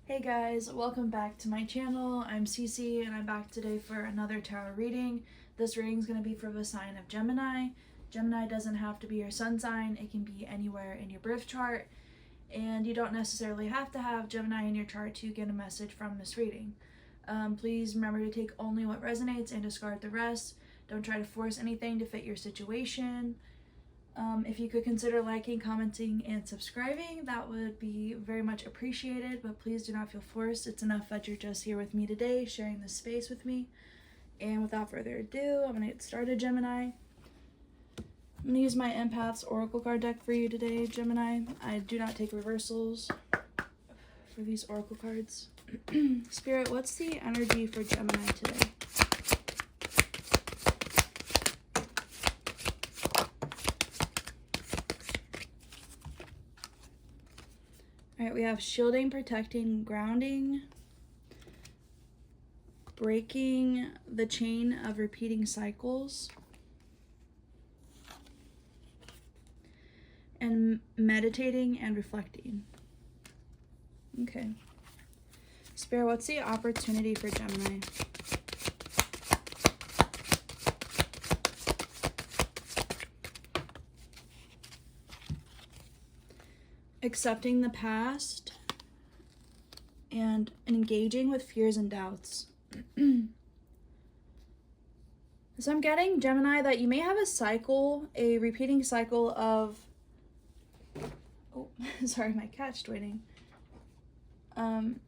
Hey guys, welcome back to my channel. I'm Cece and I'm back today for another tarot reading. This reading is going to be for the sign of Gemini. Gemini doesn't have to be your sun sign, it can be anywhere in your birth chart, and you don't necessarily have to have Gemini in your chart to get a message from this reading. Please remember to take only what resonates and discard the rest. Don't try to force anything to fit your situation. If you could consider liking, commenting, and subscribing, that would be very much appreciated, but please do not feel forced. It's enough that you're just here with me today, sharing this space with me. And without further ado, I'm going to get started, Gemini. I'm going to use my Empath's Oracle card deck for you today, Gemini. I do not take reversals for these Oracle cards. Spirit, what's the energy for Gemini today? Alright, we have shielding, protecting, grounding, breaking the chain of repeating cycles, and meditating and reflecting. Okay. Spirit, what's the opportunity for Gemini? Accepting the past and engaging with fears and doubts. So I'm getting, Gemini, that you may have a cycle, a repeating cycle of, oh, sorry, my cat's joining. You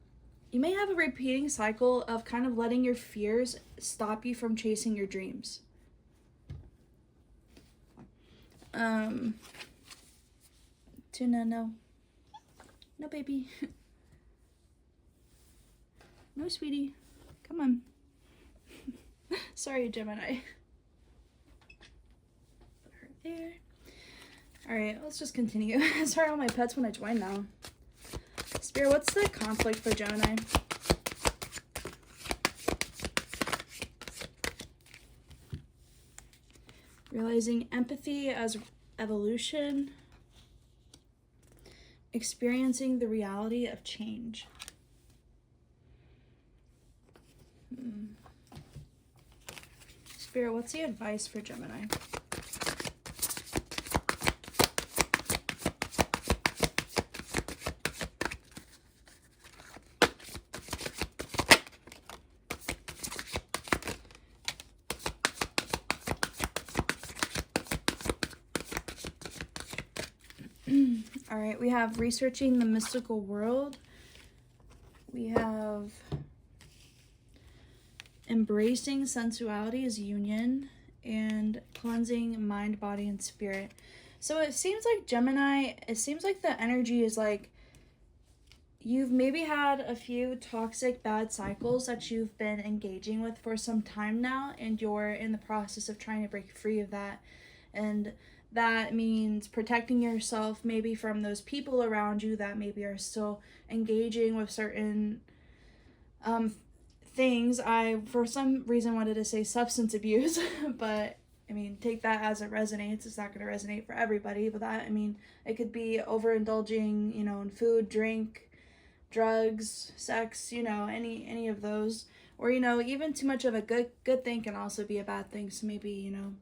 may have a repeating cycle of kind of letting your fears stop you from chasing your dreams. Tuna, no. No, baby. No, sweetie. Come on. Sorry, Gemini. Put her there. Alright, let's just continue. Sorry, all my pets want to join now. Spirit, what's the conflict for Gemini? Realizing empathy as evolution. Experiencing the reality of change. Spirit, what's the advice for Gemini? All right, we have researching the mystical world. We have embracing sensuality as union and cleansing mind, body, and spirit. So it seems like Gemini, it seems like the energy is like you've maybe had a few toxic bad cycles that you've been engaging with for some time now, and you're in the process of trying to break free of that. And that means protecting yourself maybe from those people around you that maybe are still engaging with certain things. I, for some reason, wanted to say substance abuse, but I mean, take that as it resonates. It's not going to resonate for everybody, but that, I mean, it could be overindulging, you know, in food, drink, drugs, sex, you know, any of those. Or, you know, even too much of a good thing can also be a bad thing. So maybe, you know,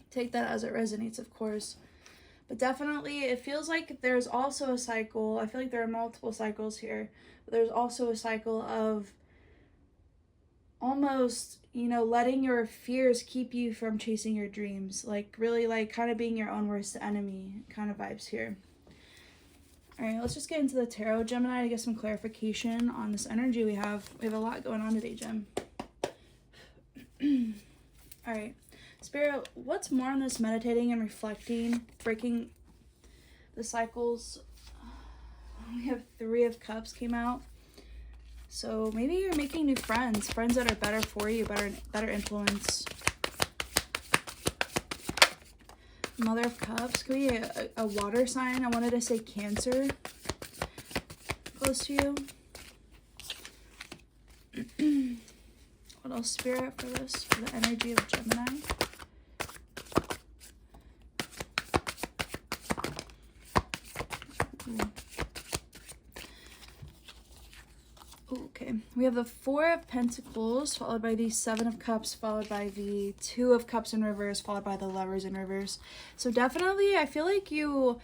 take that as it resonates, of course. But definitely, it feels like there's also a cycle. I feel like there are multiple cycles here. But there's also a cycle of almost, you know, letting your fears keep you from chasing your dreams. Like, really, like, kind of being your own worst enemy kind of vibes here. All right, let's just get into the tarot, Gemini, to get some clarification on this energy we have. We have a lot going on today, Gem. All right. Spirit, what's more on this meditating and reflecting, breaking the cycles? We have 3 of Cups came out. So maybe you're making new friends that are better for you, better influence. Mother of Cups, could be a water sign. I wanted to say Cancer, close to you. What else, Spirit, for this, for the energy of Gemini? Okay, we have the Four of Pentacles, followed by the Seven of Cups, followed by the Two of Cups in reverse, followed by the Lovers in reverse. So definitely, I feel like you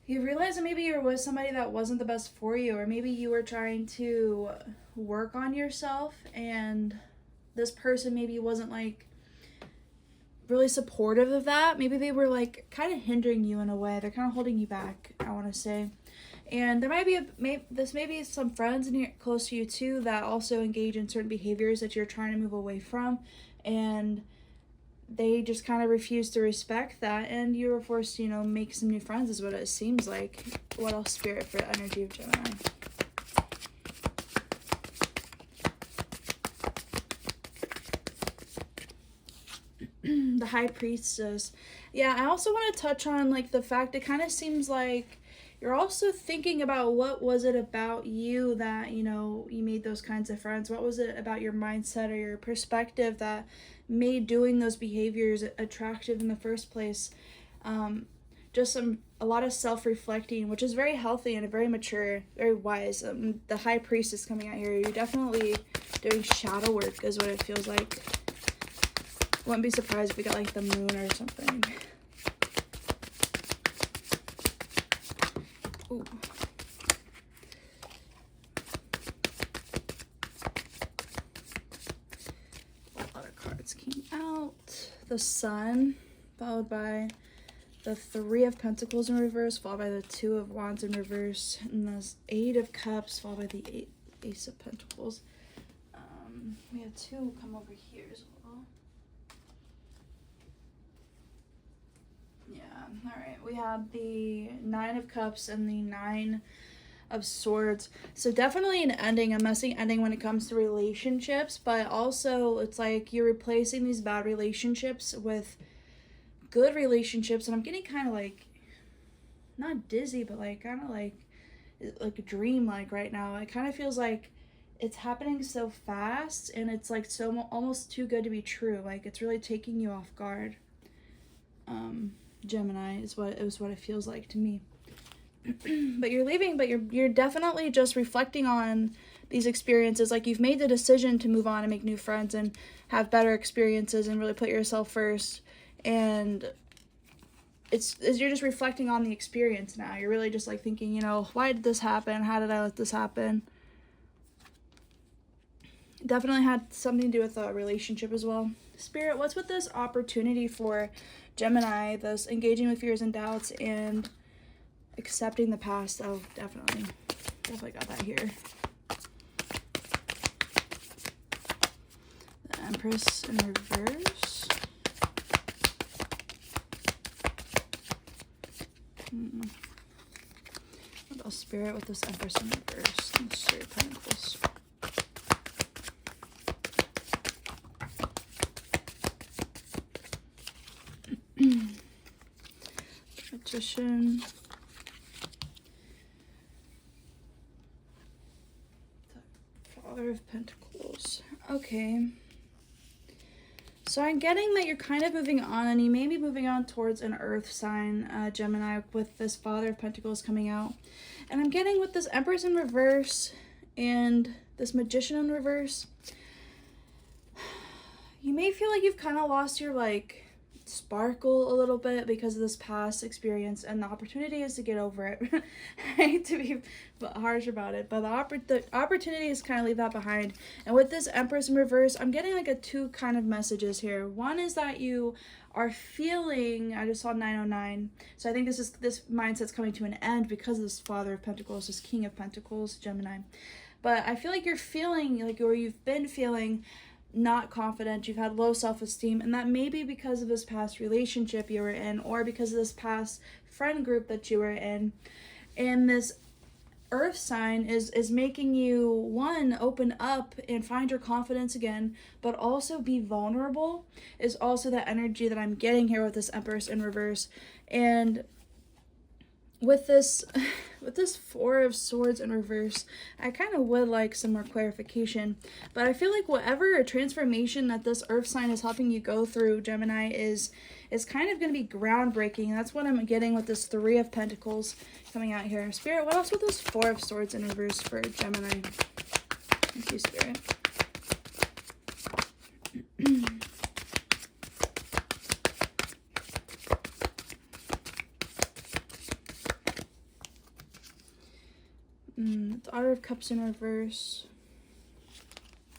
realize that maybe you're with somebody that wasn't the best for you, or maybe you were trying to work on yourself, and this person maybe wasn't like really supportive of that. Maybe they were like kind of hindering you in a way. They're kind of holding you back, I want to say. And there might be some friends in here close to you too that also engage in certain behaviors that you're trying to move away from, and they just kind of refuse to respect that, and you were forced to, make some new friends is what it seems like. What else, Spirit, for the energy of Gemini? The High Priestess. Yeah, I also want to touch on like the fact it kind of seems like you're also thinking about what was it about you that, you made those kinds of friends. What was it about your mindset or your perspective that made doing those behaviors attractive in the first place? Just a lot of self-reflecting, which is very healthy and very mature, very wise. The High Priestess coming out here, you're definitely doing shadow work is what it feels like. Wouldn't be surprised if we got like the moon or something. Ooh. A lot of cards came out. The Sun, followed by the Three of Pentacles in reverse, followed by the Two of Wands in reverse, and the Eight of Cups, followed by the Ace of Pentacles. We have two come over here as well. Yeah, all right. We have the Nine of Cups and the Nine of Swords. So definitely an ending, a messy ending when it comes to relationships, but also it's like you're replacing these bad relationships with good relationships, and I'm getting kind of like, not dizzy, but like kind of like a dream like right now. It kind of feels like it's happening so fast, and it's like so almost too good to be true. Like it's really taking you off guard. Gemini is what it feels like to me. But you're leaving, but you're definitely just reflecting on these experiences. Like you've made the decision to move on and make new friends and have better experiences and really put yourself first. And you're just reflecting on the experience now. You're really just like thinking, why did this happen? How did I let this happen? Definitely had something to do with a relationship as well. Spirit, what's with this opportunity for Gemini, this engaging with fears and doubts and accepting the past? Oh, definitely got that here. The Empress in reverse. What else, Spirit, with this Empress in reverse? And the Three of Pentacles. Magician. The Father of Pentacles. Okay. So I'm getting that you're kind of moving on, and you may be moving on towards an earth sign, Gemini, with this Father of Pentacles coming out. And I'm getting with this Empress in reverse and this Magician in reverse, you may feel like you've kind of lost your like sparkle a little bit because of this past experience, and the opportunity is to get over it. I hate to be harsh about it, but the opportunity is kind of leave that behind. And with this Empress in reverse, I'm getting like two kind of messages here. One is that you are feeling, I just saw 909, so I think this mindset's coming to an end because of this Father of Pentacles, this King of Pentacles, Gemini. But I feel like you're feeling like, or you've been feeling not confident, you've had low self-esteem, and that may be because of this past relationship you were in, or because of this past friend group that you were in. And this earth sign is making you, one, open up and find your confidence again, but also be vulnerable is also the energy that I'm getting here with this Empress in reverse. And with this with this Four of Swords in reverse, I kind of would like some more clarification, but I feel like whatever transformation that this earth sign is helping you go through, Gemini, is kind of going to be groundbreaking. That's what I'm getting with this Three of Pentacles coming out here. Spirit, what else with this Four of Swords in reverse for Gemini? Thank you, Spirit. The Otter of Cups in reverse.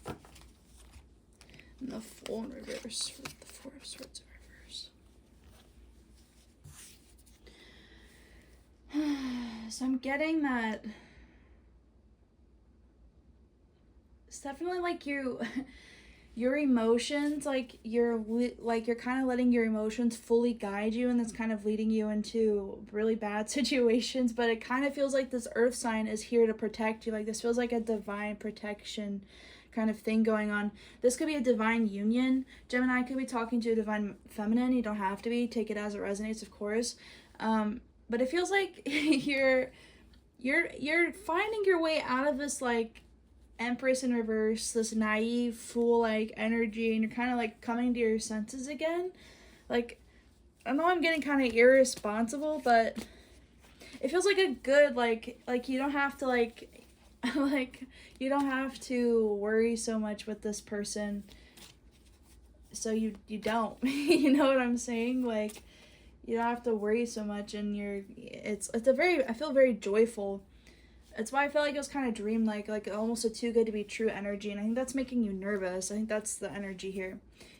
And the Fool in reverse for the Four of Swords in reverse. So I'm getting that it's definitely like your emotions, like you're kind of letting your emotions fully guide you, and that's kind of leading you into really bad situations. But it kind of feels like this earth sign is here to protect you. Like this feels like a divine protection kind of thing going on. This could be a divine union. Gemini could be talking to a divine feminine. You don't have to be. Take it as it resonates, of course. But it feels like you're finding your way out of this like Empress in reverse, this naive fool like energy, and you're kind of like coming to your senses again. Like, I know I'm getting kind of irresponsible, but it feels like a good like you don't have to like you don't have to worry so much with this person, so you don't you know what I'm saying? Like you don't have to worry so much, and it's a very, I feel very joyful. It's why I feel like it was kind of dream-like almost a too good to be true energy, and I think that's making you nervous. I think that's the energy here.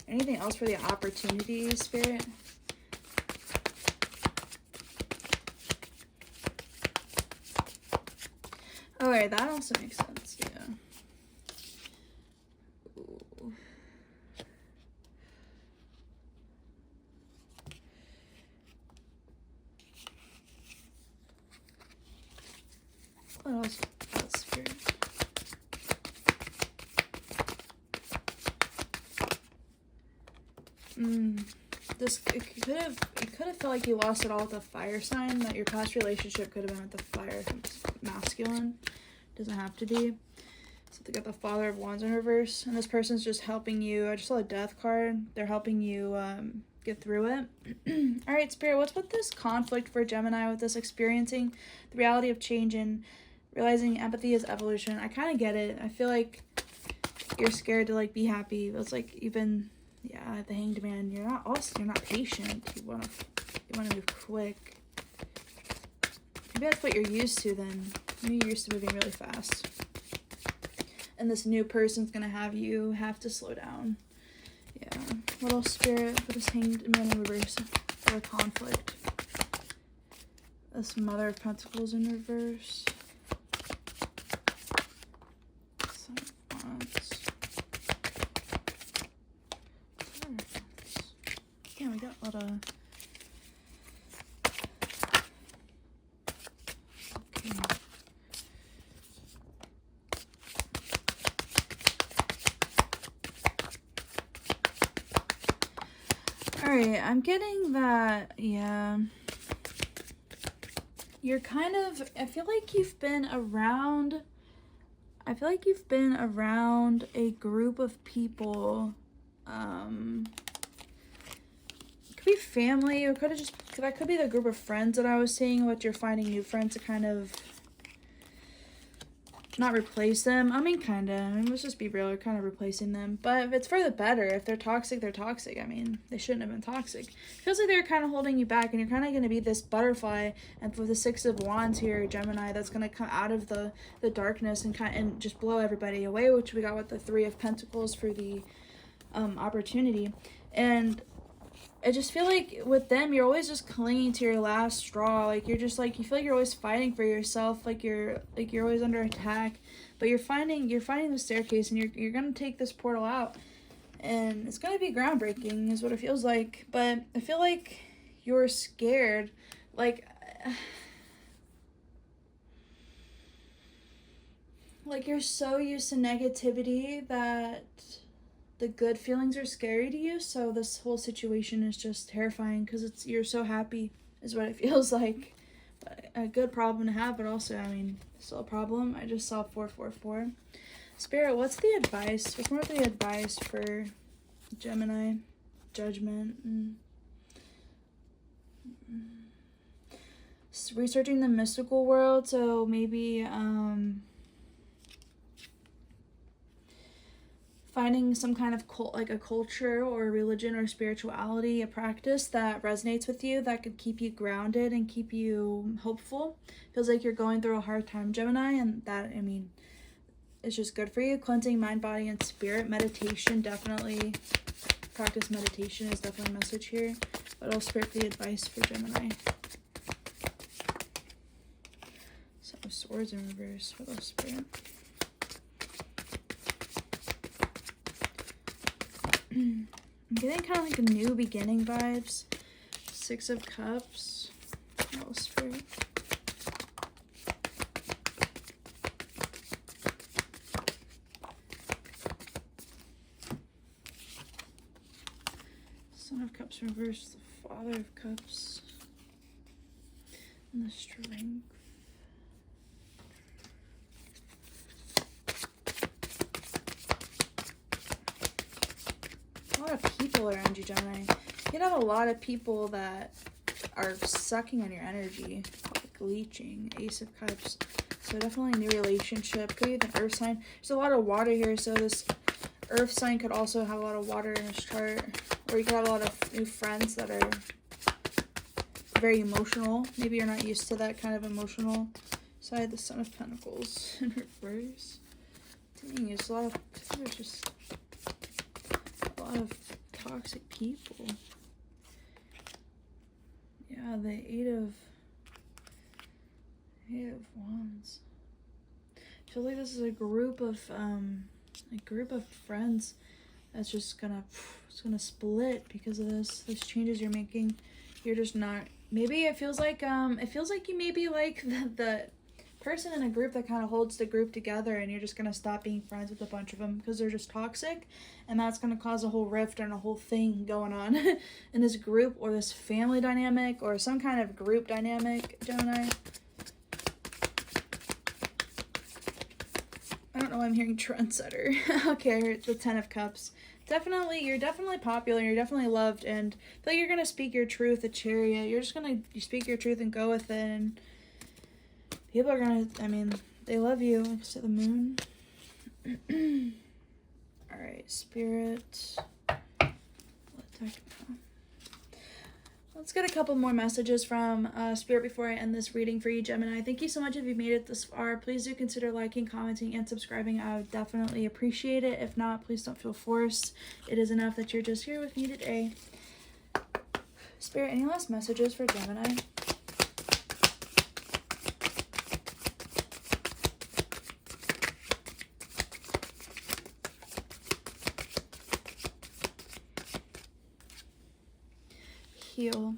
Anything else for the opportunity, Spirit? Alright, that also makes sense, yeah. Ooh. What else about Spirit? It could have felt like you lost it all with the fire sign, that your past relationship could have been with the fire masculine. Doesn't have to be. So they got the Father of Wands in reverse, and this person's just helping you. I just saw a Death card. They're helping you get through it. All right, Spirit, what's with this conflict for Gemini, with this experiencing the reality of change and realizing empathy is evolution? I kind of get it. I feel like you're scared to like be happy. It's like you've been, yeah, the Hanged Man. You're not patient. You want to move quick. Maybe that's what you're used to then. Maybe you're used to moving really fast. And this new person's gonna have to slow down. Yeah. What else, Spirit, for this Hanged Man in reverse for the conflict? This Mother of Pentacles in reverse. Son of Wands. Yeah, we got a lot of... Okay. Alright, I'm getting that, yeah. You're kind of, I feel like you've been around a group of people. It could be family, or that could be the group of friends that I was seeing, but you're finding new friends to kind of not replace them. I mean, kind of. Let's just be real. You're kind of replacing them. But if it's for the better, if they're toxic, they're toxic. I mean, they shouldn't have been toxic. It feels like they're kind of holding you back, and you're kind of going to be this butterfly. And for the Six of Wands here, Gemini, that's going to come out of the darkness and just blow everybody away, which we got with the Three of Pentacles for the opportunity. And I just feel like with them, you're always just clinging to your last straw. Like you're just like, you feel like you're always fighting for yourself. Like you're always under attack, but you're finding the staircase, and you're gonna take this portal out, and it's gonna be groundbreaking, is what it feels like. But I feel like you're scared, like you're so used to negativity that the good feelings are scary to you. So this whole situation is just terrifying because you're so happy, is what it feels like. A good problem to have, but also, I mean, still a problem. I just saw 444. Spirit, what's the advice? What's more of the advice for Gemini? Judgment. Researching the mystical world, so maybe finding some kind of like a culture or religion or spirituality, a practice that resonates with you, that could keep you grounded and keep you hopeful. Feels like you're going through a hard time, Gemini, and that, I mean, it's just good for you. Cleansing mind, body, and spirit. Meditation, definitely. Practice meditation is definitely a message here. But I'll spirit the advice for Gemini. So swords in reverse. What else, spirit? I'm getting kind of like a new beginning vibes. 6 of Cups. What else, spirit? Son of Cups reverse, the Father of Cups, and the Strength. A lot of people around you, Gemini. You'd have a lot of people that are sucking on your energy, like leeching. Ace of Cups. So definitely new relationship. Could be an earth sign. There's a lot of water here, so this earth sign could also have a lot of water in this chart. Or you could have a lot of new friends that are very emotional. Maybe you're not used to that kind of emotional side. The Son of Pentacles in reverse. Dang, there's a lot of, there's just a lot of toxic people. Yeah, the Eight of Wands. I feel like this is a group of friends that's just gonna split because of this changes you're making. You're just not, maybe it feels like you may be like the person in a group that kind of holds the group together, and you're just gonna stop being friends with a bunch of them because they're just toxic, and that's gonna cause a whole rift and a whole thing going on in this group or this family dynamic or some kind of group dynamic, Gemini. I don't know why I'm hearing trendsetter. Okay, the 10 of Cups. Definitely, you're definitely popular, you're definitely loved, and I feel like you're going to speak your truth, the Chariot. You're just going to speak your truth and go with it, and people are going to, I mean, they love you. Next to the Moon. Alright, Spirit. What deck now? Let's get a couple more messages from Spirit before I end this reading for you, Gemini. Thank you so much if you've made it this far. Please do consider liking, commenting, and subscribing. I would definitely appreciate it. If not, please don't feel forced. It is enough that you're just here with me today. Spirit, any last messages for Gemini? Heal.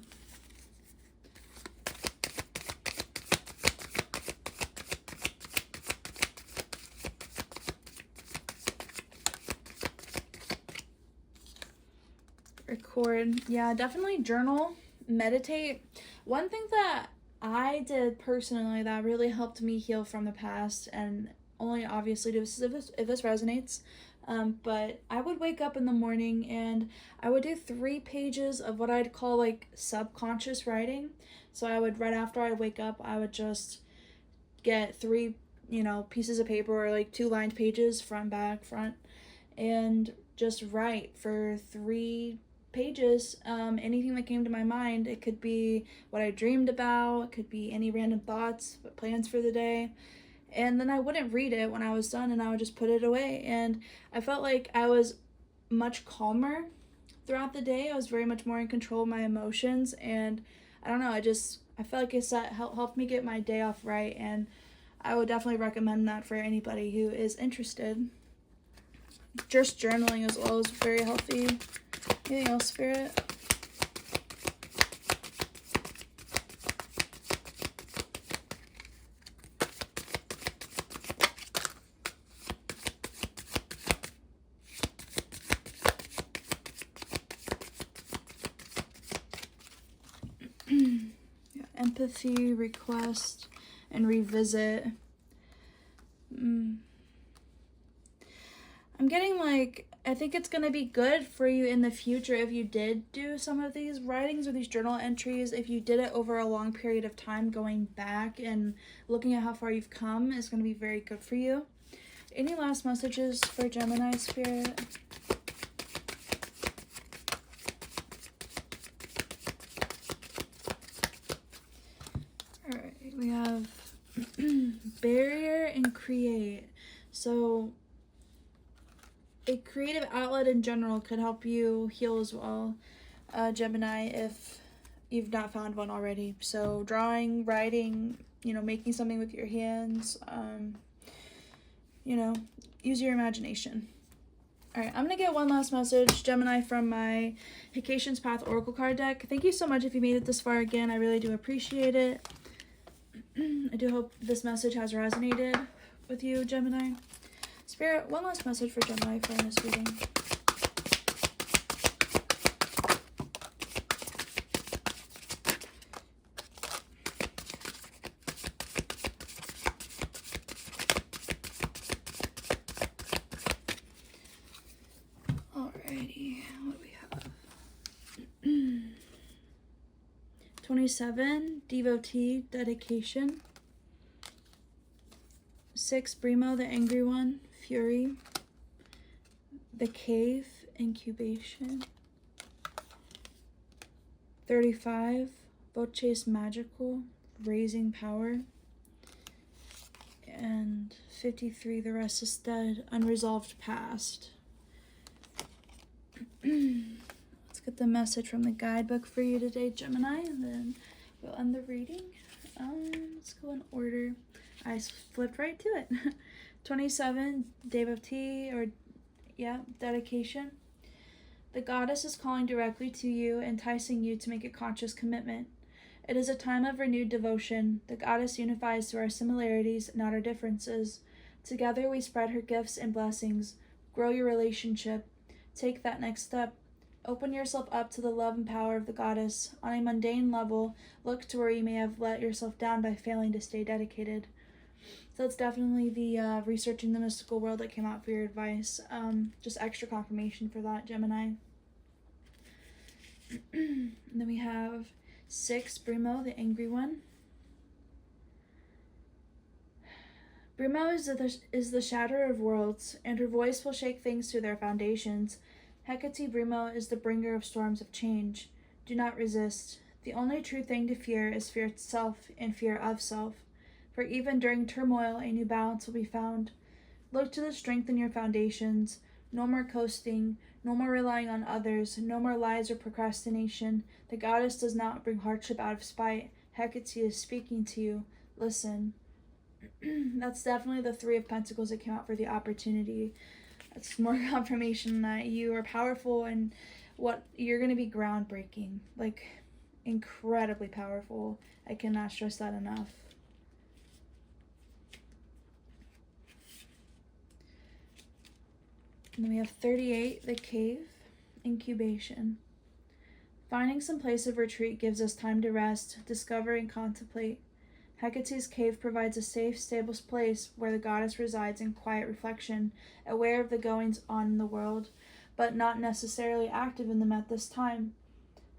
Record. Yeah, definitely journal, meditate. One thing that I did personally that really helped me heal from the past, and only obviously if this resonates, but I would wake up in the morning and I would do 3 pages of what I'd call like subconscious writing. So I would, right after I wake up, I would just get 3, pieces of paper or like 2 lined pages, front, back, front, and just write for 3 pages, anything that came to my mind. It could be what I dreamed about, it could be any random thoughts, plans for the day. And then I wouldn't read it when I was done, and I would just put it away. And I felt like I was much calmer throughout the day. I was very much more in control of my emotions. And I don't know, I felt like it helped me get my day off right. And I would definitely recommend that for anybody who is interested. Just journaling as well is very healthy. Anything else, Spirit? empathy, request, and revisit. I'm getting like, I think it's going to be good for you in the future if you did do some of these writings or these journal entries. If you did it over a long period of time, going back and looking at how far you've come is going to be very good for you. Any last messages for Gemini Spirit? Alright, we have barrier and create. So a creative outlet in general could help you heal as well, Gemini, if you've not found one already. So drawing, writing, you know, making something with your hands, you know, use your imagination. All right, I'm going to get one last message, Gemini, from my Vacations Path Oracle card deck. Thank you so much if you made it this far again. I really do appreciate it. I do hope this message has resonated with you, Gemini. Spirit, one last message for Gemini for this reading. Alrighty, what do we have? 27, devotee, dedication. 6, Brimo, the angry one, fury. The cave, incubation. 35, voces magical, raising power. And 53, the rest is dead, unresolved past. Let's get the message from the guidebook for you today, Gemini, and then we'll end the reading. Let's go in order. I flipped right to it. 27, devotee, or dedication. The goddess is calling directly to you, enticing you to make a conscious commitment. It is a time of renewed devotion. The goddess unifies through our similarities, not our differences. Together we spread her gifts and blessings. Grow your relationship. Take that next step. Open yourself up to the love and power of the goddess. On a mundane level, look to where you may have let yourself down by failing to stay dedicated. So that's definitely the researching the mystical world that came out for your advice. Just extra confirmation for that, Gemini. And then we have 6, Brimo, the angry one. Brimo is the shatterer of worlds, and her voice will shake things to their foundations. Hecate Brimo is the bringer of storms of change. Do not resist. The only true thing to fear is fear itself and fear of self. For even during turmoil, a new balance will be found. Look to strengthen your foundations. No more coasting, no more relying on others, no more lies or procrastination. The goddess does not bring hardship out of spite. Hecate is speaking to you. Listen. That's definitely the 3 of Pentacles that came out for the opportunity. That's more confirmation that you are powerful and what you're going to be groundbreaking. Like, incredibly powerful. I cannot stress that enough. And then we have 38, the cave, incubation. Finding some place of retreat gives us time to rest, discover, and contemplate. Hecate's cave provides a safe, stable place where the goddess resides in quiet reflection, aware of the goings-on in the world, but not necessarily active in them at this time.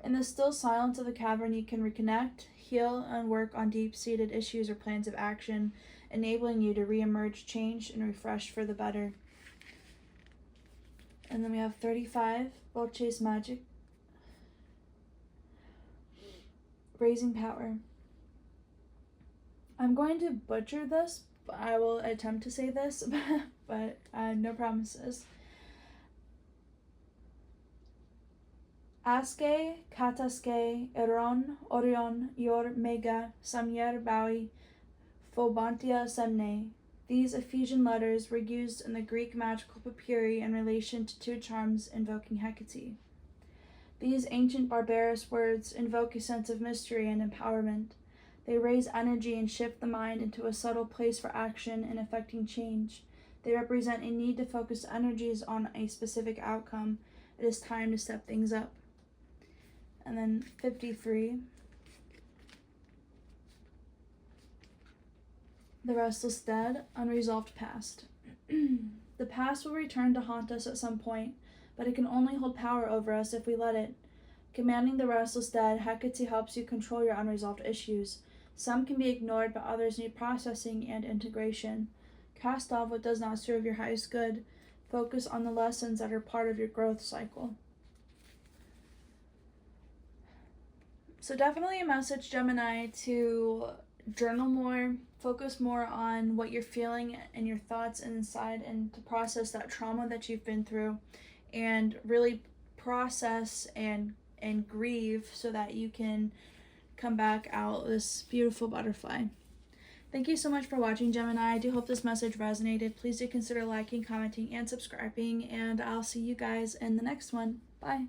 In the still silence of the cavern, you can reconnect, heal, and work on deep-seated issues or plans of action, enabling you to re-emerge, change, and refresh for the better. And then we have 35, voces magic, raising power. I'm going to butcher this, but I will attempt to say this, but no promises. Aske, kataske, eron, orion, yor, mega, samyer, baui, phobantia, semne. These Ephesian letters were used in the Greek magical papyri in relation to 2 charms invoking Hecate. These ancient barbarous words invoke a sense of mystery and empowerment. They raise energy and shift the mind into a subtle place for action and effecting change. They represent a need to focus energies on a specific outcome. It is time to step things up. And then 53. The restless dead, unresolved past. The past will return to haunt us at some point, but it can only hold power over us if we let it. Commanding the restless dead, Hecate helps you control your unresolved issues. Some can be ignored, but others need processing and integration. Cast off what does not serve your highest good. Focus on the lessons that are part of your growth cycle. So definitely a message, Gemini, to journal more, focus more on what you're feeling and your thoughts inside, and to process that trauma that you've been through, and really process and grieve so that you can come back out this beautiful butterfly. Thank you so much for watching, Gemini. I do hope this message resonated. Please do consider liking, commenting, and subscribing, and I'll see you guys in the next one. Bye.